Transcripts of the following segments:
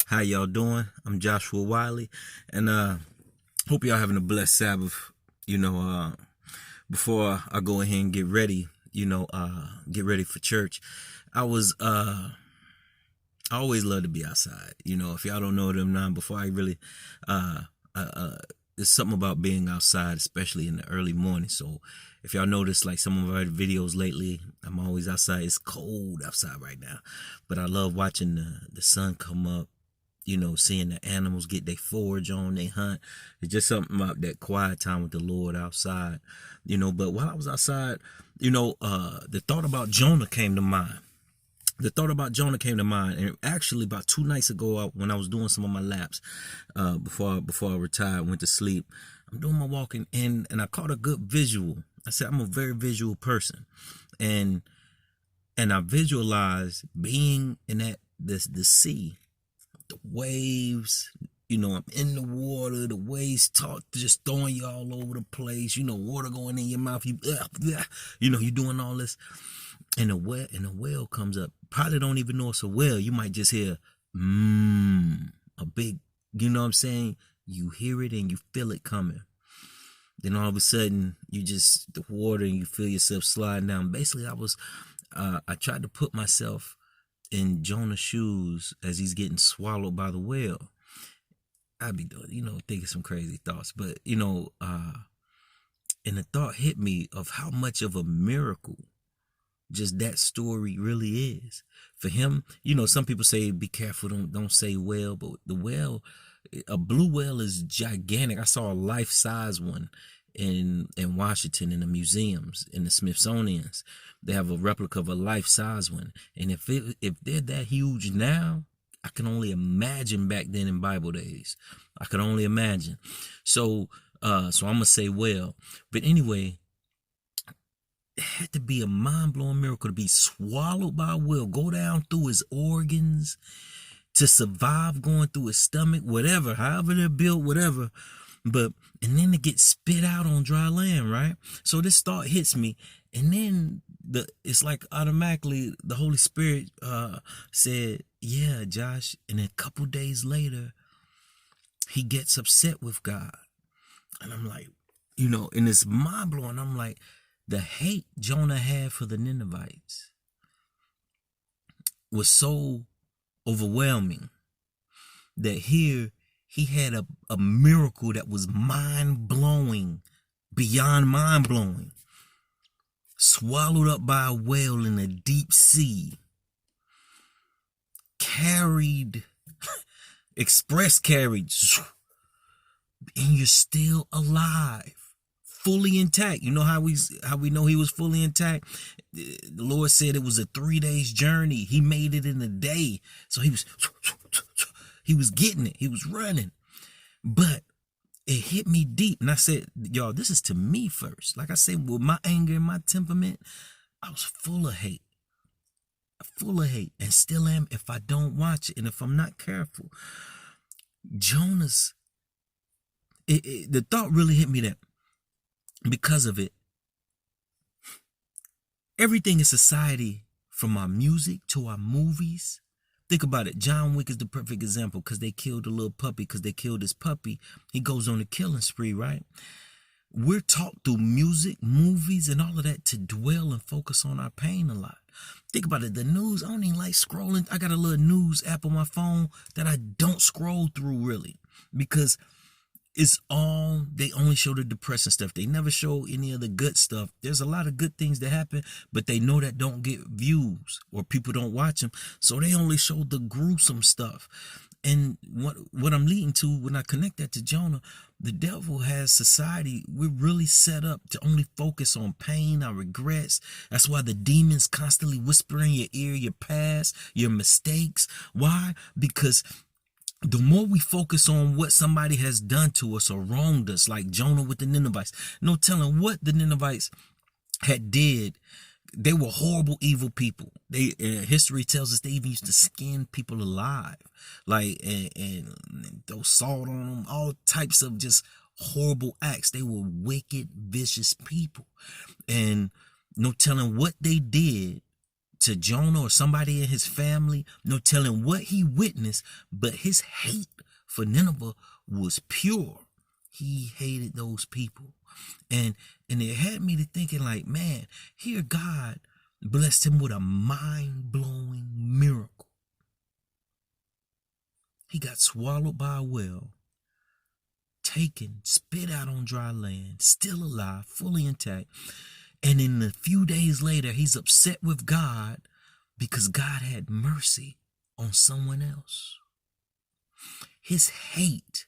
How y'all doing? I'm Joshua Wiley, and hope y'all having a blessed Sabbath. You know, before I go ahead and get ready, get ready for church. I always love to be outside. If y'all don't know them now, before I really, there's something about being outside, especially in the early morning. So if y'all notice, like some of our videos lately, I'm always outside. It's cold outside right now, but I love watching the sun come up. Seeing the animals get their forage on, they hunt. It's just something about that quiet time with the Lord outside. But while I was outside, the thought about Jonah came to mind. And actually about 2 nights ago, when I was doing some of my laps, before I retired, went to sleep, I'm doing my walking and I caught a good visual. I said, I'm a very visual person. And I visualized being in the sea, the waves, I'm in the water, the waves just throwing you all over the place, water going in your mouth, you're doing all this, and a whale comes up. Probably don't even know it's a whale. You might just hear, a big, what I'm saying? You hear it and you feel it coming. Then all of a sudden, the water, and you feel yourself sliding down. Basically, I tried to put myself in Jonah's shoes as he's getting swallowed by the whale. I'd be doing, thinking some crazy thoughts, but and the thought hit me of how much of a miracle just that story really is for him. Some people say be careful, don't say whale, but the whale, a blue whale, is gigantic. I saw a life-size one in Washington in the museums, in the Smithsonian's. They have a replica of a life-size one, and if they're that huge now, I can only imagine back then in Bible days. I could only imagine. So I'm gonna say whale. But anyway, it had to be a mind-blowing miracle to be swallowed by a whale, go down through his organs, to survive going through his stomach, whatever, however they're built, whatever. And then to get spit out on dry land, right? So this thought hits me, and then it's like automatically the Holy Spirit said, yeah, Josh. And a couple days later, he gets upset with God. And I'm like, and it's mind blowing. I'm like, the hate Jonah had for the Ninevites was so overwhelming that here he had a miracle that was mind-blowing, beyond mind-blowing. Swallowed up by a whale in the deep sea. Carried, express carriage. And you're still alive. Fully intact. You know how we know he was fully intact? The Lord said it was a 3 days journey. He made it in a day. So he was getting it. He was running. But it hit me deep. And I said, y'all, this is to me first. Like I said, with my anger and my temperament, I was full of hate. And still am if I don't watch it and if I'm not careful. Jonah's, the thought really hit me that because of it, everything in society, from our music to our movies. Think about it. John Wick is the perfect example, because they killed a little puppy, because they killed his puppy. He goes on a killing spree, right? We're taught through music, movies, and all of that to dwell and focus on our pain a lot. Think about it. The news, I don't even like scrolling. I got a little news app on my phone that I don't scroll through really, because they only show the depressing stuff. They never show any of the good stuff. There's a lot of good things that happen, but they know that don't get views or people don't watch them. So they only show the gruesome stuff. And what I'm leading to when I connect that to Jonah, the devil has society. We're really set up to only focus on pain, our regrets. That's why the demons constantly whisper in your ear, your past, your mistakes. Why? Because the more we focus on what somebody has done to us or wronged us, like Jonah with the Ninevites, no telling what the Ninevites had did. They were horrible, evil people. History tells us they even used to skin people alive, like and throw salt on them, all types of just horrible acts. They were wicked, vicious people, and no telling what they did to Jonah or somebody in his family, no telling what he witnessed, but his hate for Nineveh was pure. He hated those people. And it had me to thinking like, man, here God blessed him with a mind-blowing miracle. He got swallowed by a whale, taken, spit out on dry land, still alive, fully intact. And then a few days later, he's upset with God because God had mercy on someone else. His hate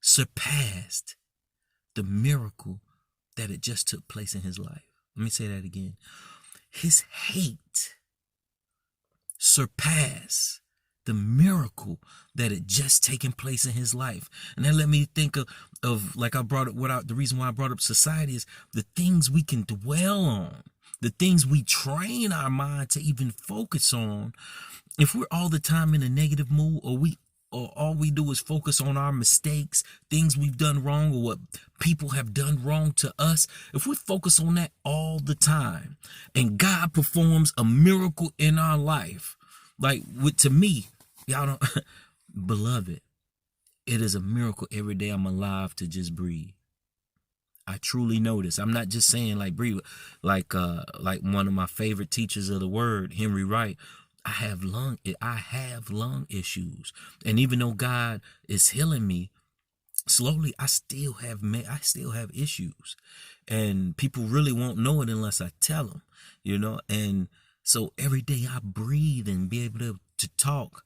surpassed the miracle that had just took place in his life. Let me say that again. His hate surpassed the miracle that had just taken place in his life. And that let me think of like I brought up, the reason why I brought up society is the things we can dwell on, the things we train our mind to even focus on. If we're all the time in a negative mood, or all we do is focus on our mistakes, things we've done wrong, or what people have done wrong to us, if we focus on that all the time and God performs a miracle in our life, like to me, y'all don't, beloved, it is a miracle every day I'm alive to just breathe. I truly know this. I'm not just saying like breathe, like one of my favorite teachers of the word, Henry Wright. I have lung issues, and even though God is healing me slowly, I still have issues, and people really won't know it unless I tell them, And so every day I breathe and be able to talk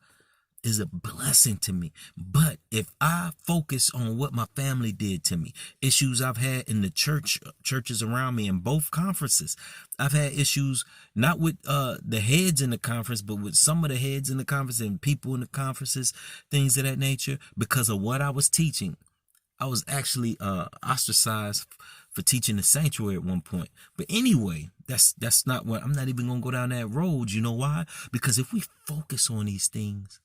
is a blessing to me. But if I focus on what my family did to me, issues I've had in the churches around me in both conferences, I've had issues not with the heads in the conference, but with some of the heads in the conference and people in the conferences, things of that nature, because of what I was teaching. I was actually ostracized for teaching the sanctuary at one point. But anyway, that's not what, I'm not even gonna go down that road. You know why? Because if we focus on these things,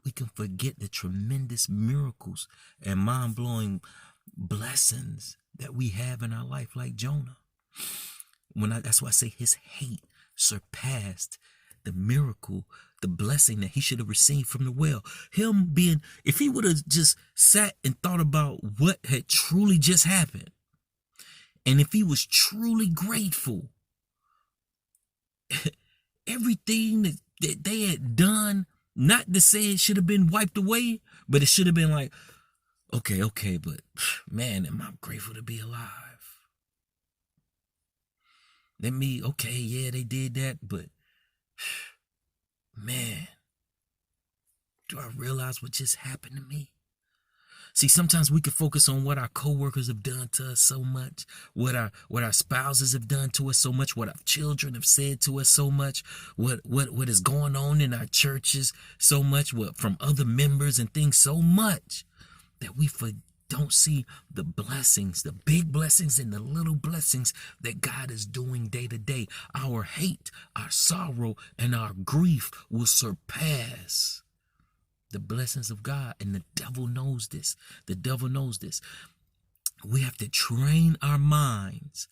we can forget the tremendous miracles and mind-blowing blessings that we have in our life, like Jonah. That's why I say his hate surpassed the miracle, the blessing that he should have received from the well. If he would have just sat and thought about what had truly just happened, and if he was truly grateful, everything that they had done, not to say it should have been wiped away, but it should have been like, okay, but man, am I grateful to be alive? They did that, but man, do I realize what just happened to me? See, sometimes we can focus on what our coworkers have done to us so much, what our spouses have done to us so much, what our children have said to us so much, what is going on in our churches so much, what from other members and things so much, that we don't see the blessings, the big blessings and the little blessings that God is doing day to day. Our hate, our sorrow, and our grief will surpass the blessings of God, and the devil knows this. The devil knows this. We have to train our minds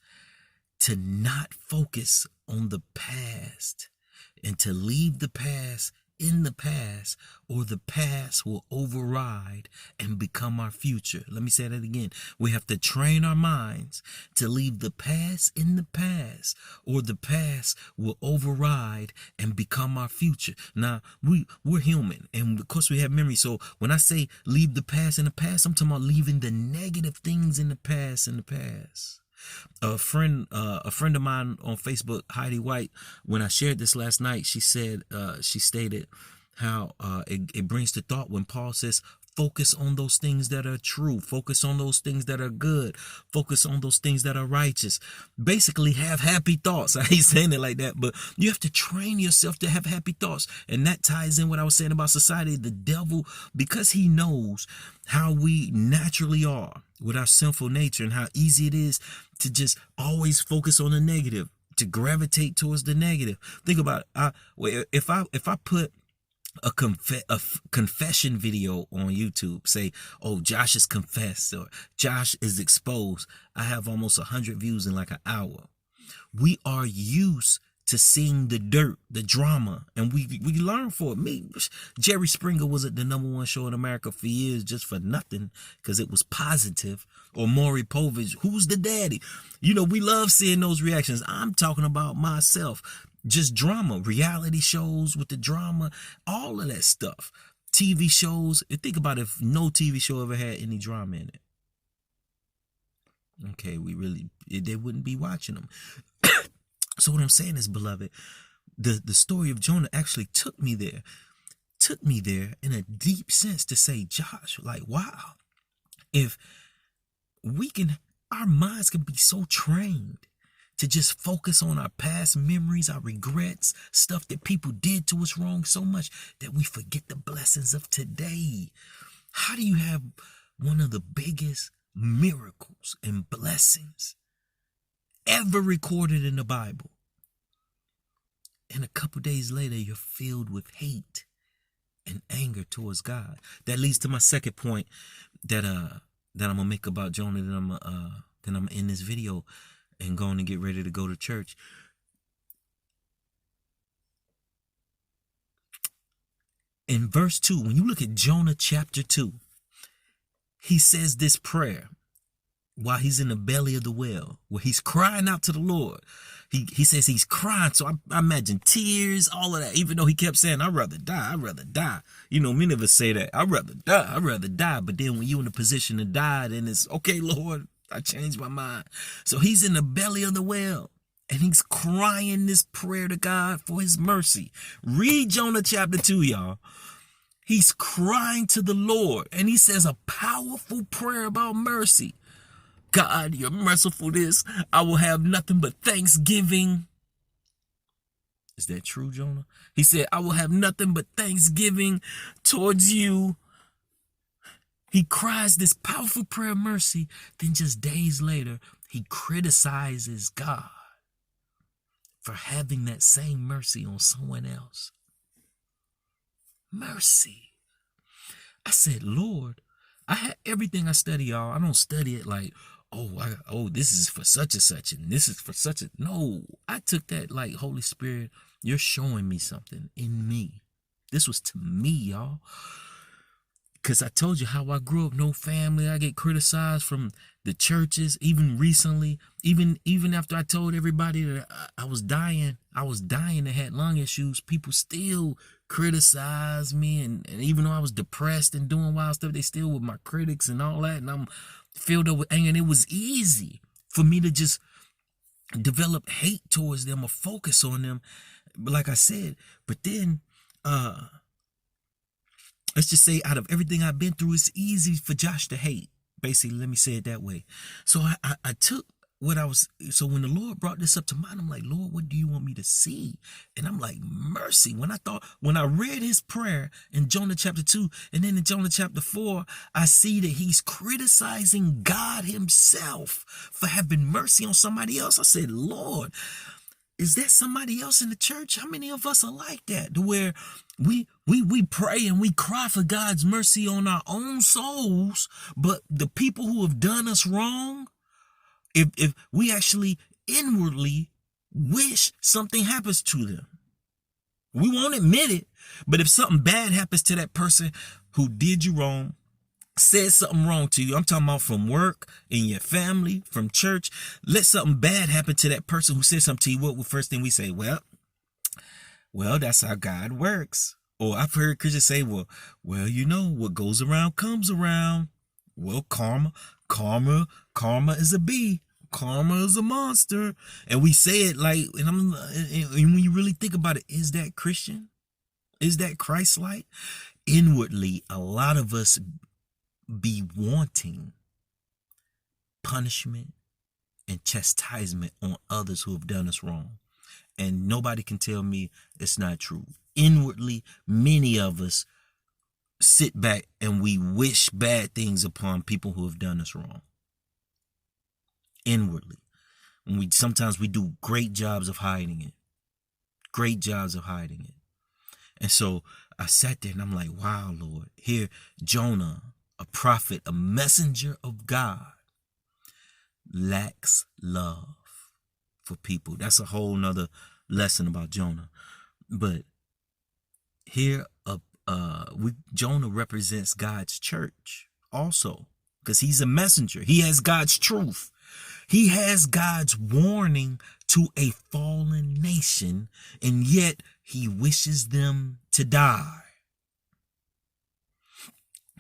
to not focus on the past and to leave the past in the past, or the past will override and become our future. Let me say that again. We have to train our minds to leave the past in the past, or the past will override and become our future. Now, we're human, and of course we have memory. So when I say leave the past in the past, I'm talking about leaving the negative things in the past in the past. A friend of mine on Facebook, Heidi White, when I shared this last night, she stated how it brings to thought when Paul says, focus on those things that are true, focus on those things that are good, focus on those things that are righteous. Basically, have happy thoughts. I hate saying it like that, but you have to train yourself to have happy thoughts. And that ties in what I was saying about society. The devil, because he knows how we naturally are with our sinful nature and how easy it is to just always focus on the negative, to gravitate towards the negative. Think about it. If I put a confession video on YouTube, say, oh, Josh is confessed or Josh is exposed, I have almost 100 views in like an hour. We are used to seeing the dirt, the drama, and we learn for it. Me, Jerry Springer was at the #1 show in America for years just for nothing because it was positive. Or Maury Povich, who's the daddy? You know, we love seeing those reactions. I'm talking about myself. Just drama, reality shows with the drama, all of that stuff. TV shows. Think about if no TV show ever had any drama in it. Okay, they wouldn't be watching them. So what I'm saying is, beloved, the story of Jonah actually took me there in a deep sense to say, Josh, like, wow, if our minds can be so trained to just focus on our past memories, our regrets, stuff that people did to us wrong so much that we forget the blessings of today. How do you have one of the biggest miracles and blessings ever recorded in the Bible, and a couple days later you're filled with hate and anger towards God? That leads to my second point that I'm gonna make about Jonah. Then I'm in this video and going to get ready to go to church. In verse 2, when you look at Jonah chapter 2, he says this prayer while he's in the belly of the whale, where he's crying out to the Lord. He says he's crying, so I imagine tears, all of that, even though he kept saying, I'd rather die. You know, many of us say that, I'd rather die. But then when you're in a position to die, then it's, okay, Lord, I changed my mind. So he's in the belly of the whale, and he's crying this prayer to God for his mercy. Read Jonah chapter 2, y'all. He's crying to the Lord, and he says a powerful prayer about mercy. God, you're merciful this. I will have nothing but thanksgiving. Is that true, Jonah? He said, I will have nothing but thanksgiving towards you. He cries this powerful prayer of mercy. Then just days later, he criticizes God for having that same mercy on someone else. Mercy. I said, Lord, I had everything I study, y'all. I don't study it like, this is for such and such, and this is for such a. No, I took that like, Holy Spirit, you're showing me something in me. This was to me, y'all. Because I told you how I grew up, no family. I get criticized from the churches, even recently, even after I told everybody that I was dying and had lung issues, people still criticize me. And even though I was depressed and doing wild stuff, they still were my critics and all that. And I'm filled up with anger. And it was easy for me to just develop hate towards them or focus on them. But like I said, but then, let's just say out of everything I've been through, it's easy for Josh to hate. Basically, let me say it that way. So I took what I was, so when the Lord brought this up to mind, I'm like, Lord, what do you want me to see? And I'm like, mercy. When I read his prayer in Jonah chapter 2, and then in Jonah chapter 4, I see that he's criticizing God himself for having mercy on somebody else. I said, Lord, is that somebody else in the church? How many of us are like that? To where we pray and we cry for God's mercy on our own souls, but the people who have done us wrong, if we actually inwardly wish something happens to them, we won't admit it, but if something bad happens to that person who did you wrong, said something wrong to you, I'm talking about from work, in your family, from church, let something bad happen to that person who said something to you, what the first thing we say? Well, that's how God works. Or I've heard Christians say, well, you know, what goes around comes around. Well, karma is a bee. Karma is a monster. And we say it like, and when you really think about it, is that Christian? Is that Christ-like? Inwardly, a lot of us be wanting punishment and chastisement on others who have done us wrong. And nobody can tell me it's not true. Inwardly, many of us sit back and we wish bad things upon people who have done us wrong. Inwardly. And sometimes we do great jobs of hiding it. Great jobs of hiding it. And so I sat there and I'm like, wow, Lord, here Jonah, a prophet, a messenger of God, lacks love for people. That's a whole nother lesson about Jonah. But here, Jonah represents God's church also, because he's a messenger. He has God's truth. He has God's warning to a fallen nation, and yet he wishes them to die.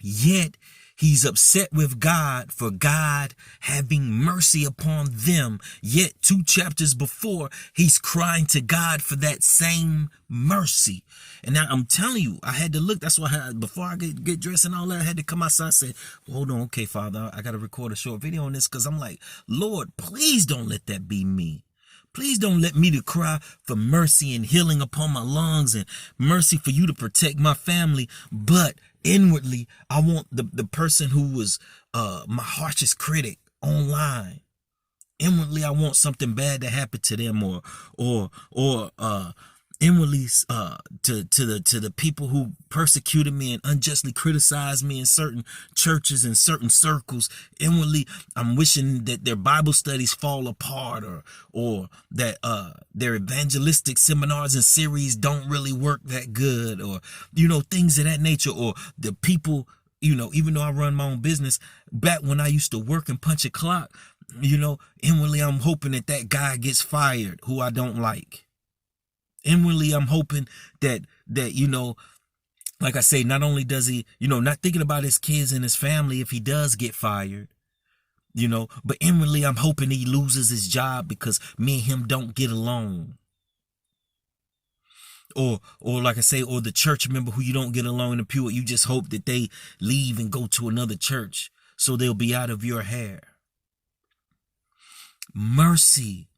Yet he's upset with God for God having mercy upon them. Yet 2 chapters before, he's crying to God for that same mercy. And now I'm telling you, I had to look. That's why before I get dressed and all that, I had to come outside and say, hold on, okay, Father, I got to record a short video on this, because I'm like, Lord, please don't let that be me. Please don't let me to cry for mercy and healing upon my lungs and mercy for you to protect my family. But inwardly, I want the person who was my harshest critic online. Inwardly, I want something bad to happen to them, or inwardly to the people who persecuted me and unjustly criticized me in certain churches and certain circles. Inwardly, I'm wishing that their Bible studies fall apart, or that their evangelistic seminars and series don't really work that good, or things of that nature. Or the people, even though I run my own business, back when I used to work and punch a clock, inwardly I'm hoping that guy gets fired who I don't like. Inwardly, I'm hoping that like I say, not only does he, not thinking about his kids and his family if he does get fired, but inwardly, I'm hoping he loses his job because me and him don't get along. Or like I say, or the church member who you don't get along in the pew, you just hope that they leave and go to another church so they'll be out of your hair. Mercy.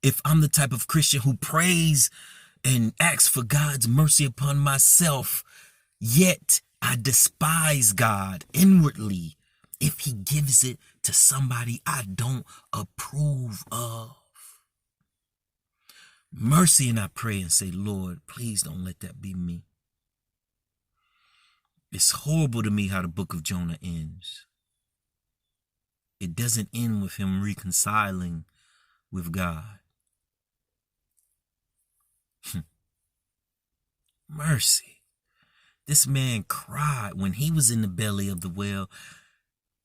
If I'm the type of Christian who prays and asks for God's mercy upon myself, yet I despise God inwardly if he gives it to somebody I don't approve of. Mercy, and I pray and say, Lord, please don't let that be me. It's horrible to me how the book of Jonah ends. It doesn't end with him reconciling with God. Mercy. This man cried when he was in the belly of the whale,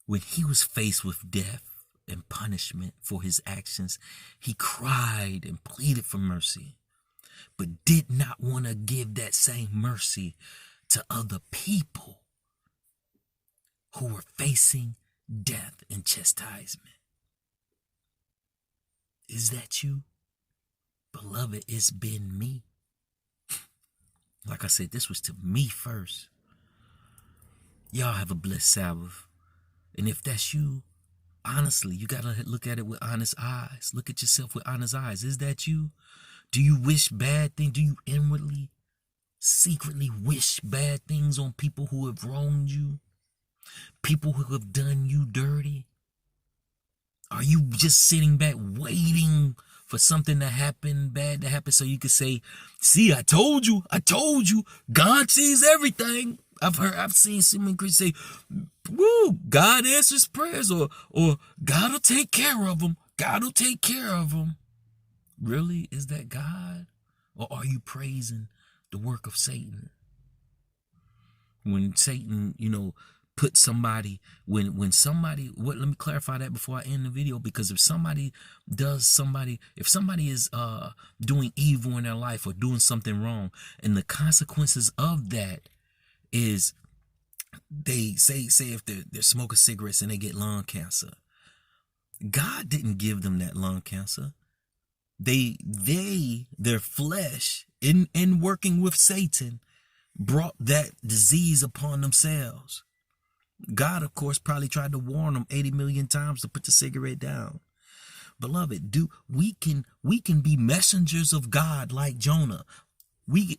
when he was faced with death and punishment for his actions. He cried and pleaded for mercy, but did not want to give that same mercy to other people who were facing death and chastisement. Is that you? Beloved, it's been me. Like I said, this was to me first. Y'all have a blessed Sabbath. And if that's you, honestly, you got to look at it with honest eyes. Look at yourself with honest eyes. Is that you? Do you wish bad things? Do you inwardly, secretly wish bad things on people who have wronged you? People who have done you dirty? Are you just sitting back waiting for something to happen, bad to happen, so you could say, see, I told you, God sees everything. I've seen so many Christians say, woo, God answers prayers, or God will take care of them. God will take care of them. Really? Is that God? Or are you praising the work of Satan? When Satan, put somebody, when somebody, let me clarify that before I end the video, because if somebody is doing evil in their life or doing something wrong, and the consequences of that is they say if they're smoking cigarettes and they get lung cancer, God didn't give them that lung cancer. Their flesh in working with Satan brought that disease upon themselves. God, of course, probably tried to warn them 80 million times to put the cigarette down. Beloved, we can be messengers of God like Jonah. Like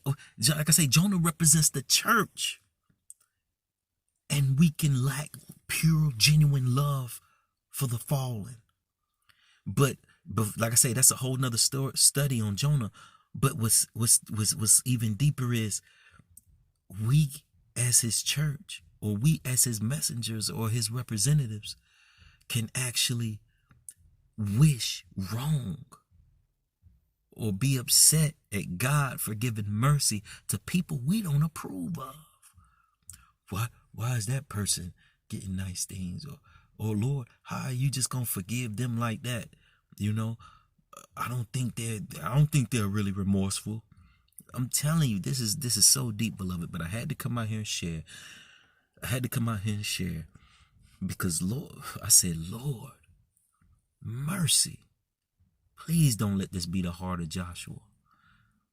I say, Jonah represents the church. And we can lack pure, genuine love for the fallen. But like I say, that's a whole nother study on Jonah. But what's even deeper is we as his church, or we as his messengers or his representatives, can actually wish wrong or be upset at God for giving mercy to people we don't approve of. Why is that person getting nice things? Or Lord, how are you just gonna forgive them like that? You know, I don't think they're really remorseful. I'm telling you, this is so deep, beloved. But I had to come out here and share. Because Lord, I said, Lord, mercy. Please don't let this be the heart of Joshua.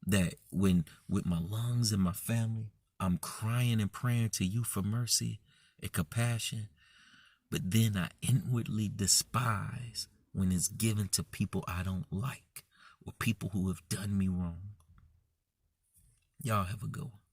That when with my lungs and my family, I'm crying and praying to you for mercy and compassion, but then I inwardly despise when it's given to people I don't like or people who have done me wrong. Y'all have a good one.